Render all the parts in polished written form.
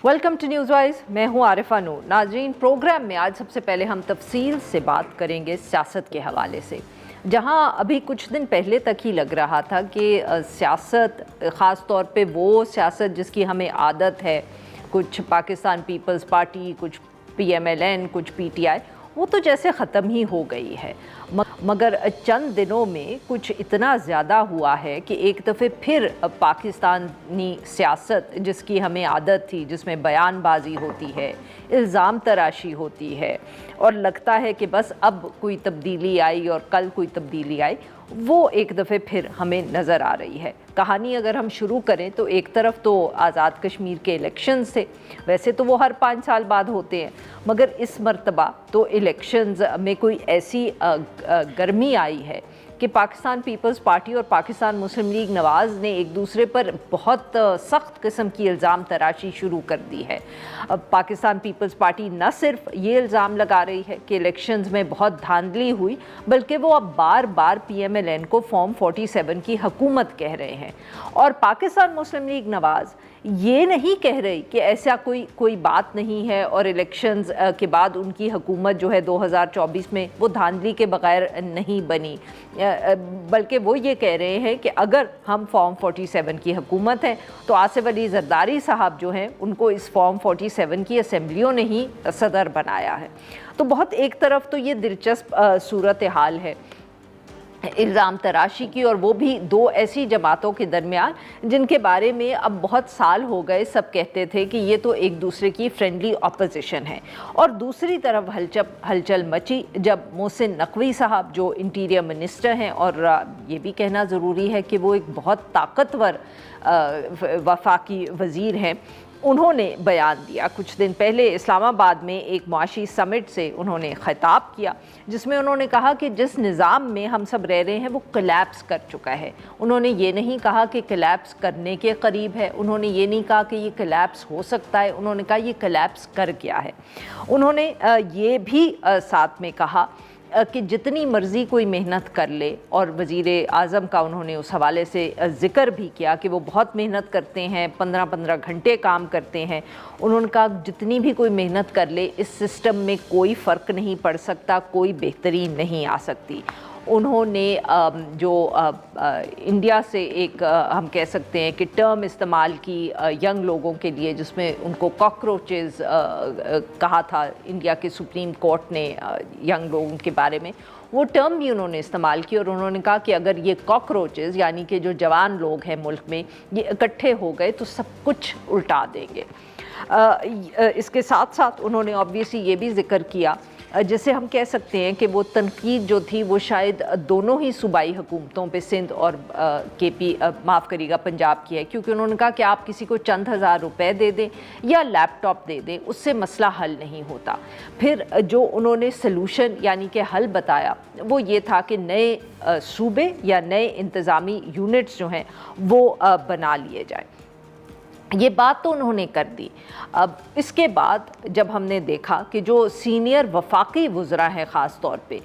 Welcome to news wise. मैं हूं आरिफा नूर। नाजरीन, प्रोग्राम में आज सबसे पहले हम तफसील से बात करेंगे सियासत के हवाले से, जहां अभी कुछ दिन पहले तक ही लग रहा था कि सियासत, ख़ास तौर पे वो सियासत जिसकी हमें आदत है, कुछ पाकिस्तान पीपल्स पार्टी, कुछ PMLN, कुछ PTI, वो तो जैसे ख़त्म ही हो गई है। मगर चंद दिनों में कुछ इतना ज़्यादा हुआ है कि एक दफ़े फिर पाकिस्तानी सियासत जिसकी हमें आदत थी, जिसमें बयानबाजी होती है, इल्ज़ाम तराशी होती है और लगता है कि बस अब कोई तब्दीली आई और कल कोई तब्दीली आई, वो एक दफ़े फिर हमें नज़र आ रही है। कहानी अगर हम शुरू करें तो एक तरफ तो आज़ाद कश्मीर के इलेक्शंस थे। वैसे तो वो हर 5 साल बाद होते हैं, मगर इस मर्तबा तो इलेक्शंस में कोई ऐसी गर्मी आई है कि पाकिस्तान पीपल्स पार्टी और पाकिस्तान मुस्लिम लीग नवाज़ ने एक दूसरे पर बहुत सख्त किस्म की इल्ज़ाम तराशी शुरू कर दी है। अब पाकिस्तान पीपल्स पार्टी न सिर्फ ये इल्ज़ाम लगा रही है कि इलेक्शंस में बहुत धांधली हुई, बल्कि वो अब बार बार PMLN को फॉर्म 47 की हुकूमत कह रहे हैं। और पाकिस्तान मुस्लिम लीग नवाज़ ये नहीं कह रही कि ऐसा कोई बात नहीं है और इलेक्शंस के बाद उनकी हुकूमत जो है 2024 में वो धांधली के बगैर नहीं बनी, बल्कि वो ये कह रहे हैं कि अगर हम फॉर्म 47 की हुकूमत है तो आसिफ अली जरदारी साहब जो हैं उनको इस फॉर्म 47 की असम्बलियों ने ही सदर बनाया है। तो बहुत एक तरफ तो ये दिलचस्प सूरत हाल है इल्ज़ाम तराशी की, और वो भी दो ऐसी जमातों के दरमियान जिनके बारे में अब बहुत साल हो गए सब कहते थे कि ये तो एक दूसरे की फ्रेंडली अपोजिशन है। और दूसरी तरफ हलचल मची जब मोहसिन नकवी साहब जो इंटीरियर मिनिस्टर हैं, और ये भी कहना ज़रूरी है कि वो एक बहुत ताकतवर वफाकी वज़ीर हैं, उन्होंने बयान दिया कुछ दिन पहले इस्लामाबाद में एक मुआशी समिट से उन्होंने ख़िताब किया, जिसमें उन्होंने कहा कि जिस निज़ाम में हम सब रह रहे हैं वो कोलैप्स कर चुका है। उन्होंने ये नहीं कहा कि कोलैप्स करने के करीब है, उन्होंने ये नहीं कहा कि ये कोलैप्स हो सकता है, उन्होंने कहा ये कोलैप्स कर गया है। उन्होंने ये भी साथ में कहा कि जितनी मर्ज़ी कोई मेहनत कर ले, और वज़ीर आज़म का उन्होंने उस हवाले से ज़िक्र भी किया कि वो बहुत मेहनत करते हैं, 15-15 घंटे काम करते हैं। उन्होंने कहा जितनी भी कोई मेहनत कर ले इस सिस्टम में कोई फ़र्क नहीं पड़ सकता, कोई बेहतरी नहीं आ सकती। उन्होंने जो इंडिया से एक हम कह सकते हैं कि टर्म इस्तेमाल की यंग लोगों के लिए, जिसमें उनको कॉकरोचेस कहा था इंडिया के सुप्रीम कोर्ट ने यंग लोगों के बारे में, वो टर्म भी उन्होंने इस्तेमाल की। और उन्होंने कहा कि अगर ये कॉकरोचेस यानी कि जो जवान लोग हैं मुल्क में, ये इकट्ठे हो गए तो सब कुछ उल्टा देंगे। इसके साथ साथ उन्होंने ऑब्वियसली ये भी ज़िक्र किया, जिसे हम कह सकते हैं कि वो तनकीद जो थी वो शायद दोनों ही सूबाई हुकूमतों पे, सिंध और माफ़ करिएगा पंजाब की है, क्योंकि उन्होंने कहा कि आप किसी को चंद हज़ार रुपए दे दें या लैपटॉप दे दें, उससे मसला हल नहीं होता। फिर जो उन्होंने सलूशन यानी कि हल बताया वो ये था कि नए सूबे या नए इंतज़ामी यूनिट्स जो हैं वो बना लिए जाए। ये बात तो उन्होंने कर दी। अब इसके बाद जब हमने देखा कि जो सीनियर वफाकी वुज़रा हैं ख़ास तौर पे,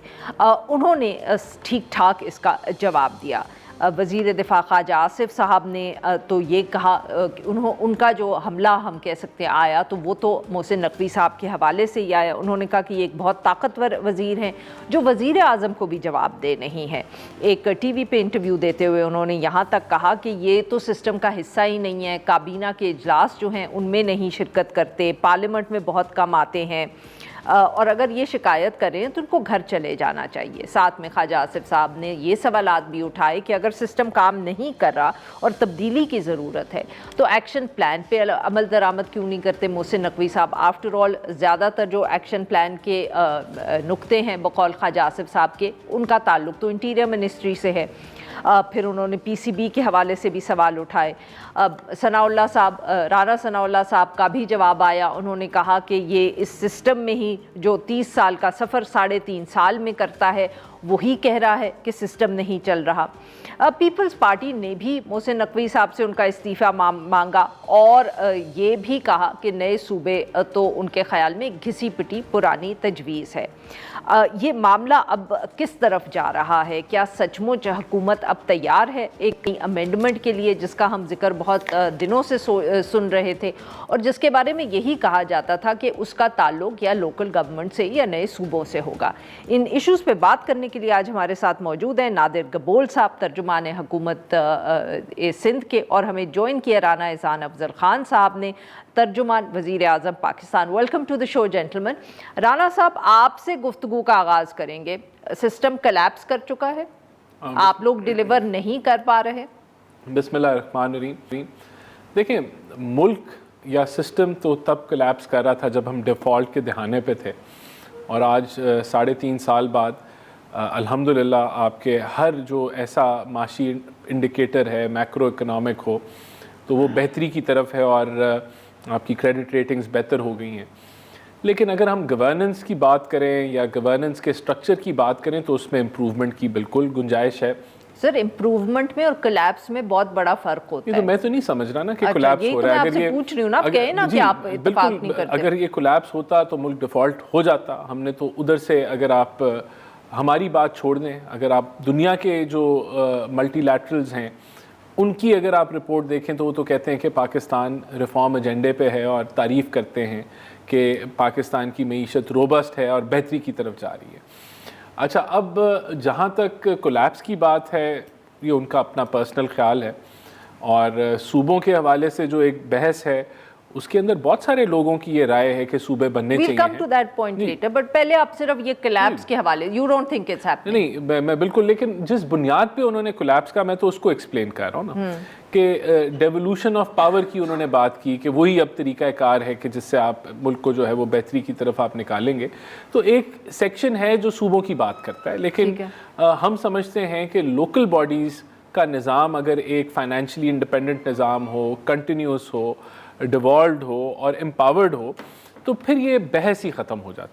उन्होंने ठीक ठाक इसका जवाब दिया। वज़ीर दिफ़ा ख्वाजा आसिफ साहब ने तो ये कहा, उनका जो हमला हम कह सकते हैं आया तो वो तो मोहसिन नकवी साहब के हवाले से ही आया। उन्होंने कहा कि ये एक बहुत ताकतवर वज़ीर हैं जो वज़ीर आज़म को भी जवाब दे नहीं है। एक TV पे इंटरव्यू देते हुए उन्होंने यहाँ तक कहा कि ये तो सिस्टम का हिस्सा ही नहीं है, काबीना के इजलास जो हैं उनमें नहीं शिरकत करते, पार्लियामेंट में बहुत कम आते हैं, और अगर ये शिकायत करें तो उनको घर चले जाना चाहिए। साथ में ख्वाजा आसिफ साहब ने ये सवालात भी उठाए कि अगर सिस्टम काम नहीं कर रहा और तब्दीली की ज़रूरत है तो एक्शन प्लान पे अमल दरामद क्यों नहीं करते मोहसिन नकवी साहब। आफ्टर ऑल ज़्यादातर जो एक्शन प्लान के नुक्ते हैं बकौल ख्वाजा आसिफ साहब के, उनका ताल्लुक़ तो इंटीरियर मिनिस्ट्री से है। फिर उन्होंने PCB के हवाले से भी सवाल उठाए। अब सनाउल्लाह साहब, राना सनाउल्लाह साहब का भी जवाब आया। उन्होंने कहा कि ये इस सिस्टम में ही जो 30 साल का सफ़र 3.5 साल में करता है وہی کہہ رہا ہے کہ سسٹم نہیں چل رہا. پیپلز پارٹی نے بھی محسن نقوی صاحب سے ان کا استعفیٰ مانگا اور یہ بھی کہا کہ نئے صوبے تو ان کے خیال میں گھسی پٹی پرانی تجویز ہے. یہ معاملہ اب کس طرف جا رہا ہے؟ کیا سچ مچ حکومت اب تیار ہے ایک امینڈمنٹ کے لیے جس کا ہم ذکر بہت دنوں سے سن رہے تھے اور جس کے بارے میں یہی کہا جاتا تھا کہ اس کا تعلق یا لوکل گورنمنٹ سے یا نئے صوبوں سے ہوگا؟ ان ایشوز پہ بات کرنے کے لیے آج ہمارے ساتھ موجود ہیں نادر گبول صاحب، ترجمان حکومت سندھ کے، اور ہمیں جوائن کیا رانا احسان افضل خان صاحب نے، ترجمان وزیر اعظم Pakistan. Welcome to the show gentlemen. Rana صاحب، آپ سے گفتگو کا آغاز کریں گے. سسٹم کلیپس کر چکا ہے، آپ لوگ ڈیلیور نہیں کر پا رہے. بسم اللہ الرحمن الرحیم. دیکھیں، ملک یا سسٹم تو تب کلیپس کر رہا تھا جب ہم ڈیفالٹ کے دہانے پہ تھے، اور آج 3.5 سال بعد الحمدللہ آپ کے ہر جو ایسا معاشی انڈیکیٹر ہے، میکرو اکنامک ہو، تو وہ بہتری کی طرف ہے اور آپ کی کریڈٹ ریٹنگز بہتر ہو گئی ہیں. لیکن اگر ہم گورننس کی بات کریں یا گورننس کے سٹرکچر کی بات کریں تو اس میں امپروومنٹ کی بالکل گنجائش ہے. سر، امپروومنٹ میں اور کولیپس میں بہت بڑا فرق ہوتا ہے. تو میں تو نہیں سمجھ رہا نا کہ کولیپس ہو رہا ہے. اگر یہ پوچھ رہی ہوں نا، آپ کہیں نا کہ آپ اتفاق نہیں کرتے. اگر یہ کولیپس ہوتا تو ملک ڈیفالٹ ہو جاتا. ہم نے تو ادھر سے، اگر آپ ہماری بات چھوڑ دیں، اگر آپ دنیا کے جو ملٹی لیٹرلز ہیں ان کی اگر آپ رپورٹ دیکھیں تو وہ تو کہتے ہیں کہ پاکستان ریفارم ایجنڈے پہ ہے اور تعریف کرتے ہیں کہ پاکستان کی معیشت روبسٹ ہے اور بہتری کی طرف جا رہی ہے. اچھا، اب جہاں تک کولیپس کی بات ہے یہ ان کا اپنا پرسنل خیال ہے، اور صوبوں کے حوالے سے جو ایک بحث ہے اس کے اندر بہت سارے لوگوں کی یہ رائے ہے کہ صوبے بننے چاہیے. We'll come to that point later, but پہلے آپ صرف یہ کولیپس کے حوالے، you don't think it's happening. نہیں، میں بالکل، لیکن جس بنیاد پہ انہوں نے کولیپس کا، میں تو اس کو ایکسپلین کر رہا ہوں نا کہ ڈیولوشن آف پاور کی انہوں نے بات کی کہ وہی اب طریقہ کار ہے کہ جس سے آپ ملک کو جو ہے وہ بہتری کی طرف آپ نکالیں گے. تو ایک سیکشن ہے جو صوبوں کی بات کرتا ہے، لیکن ہم سمجھتے ہیں کہ لوکل باڈیز کا نظام اگر ایک فائنینشلی انڈیپینڈنٹ نظام ہو، کنٹینیوس ہو، ڈیوالوڈ ہو اور امپاورڈ ہو تو پھر یہ بحث ہی ختم ہو جاتی.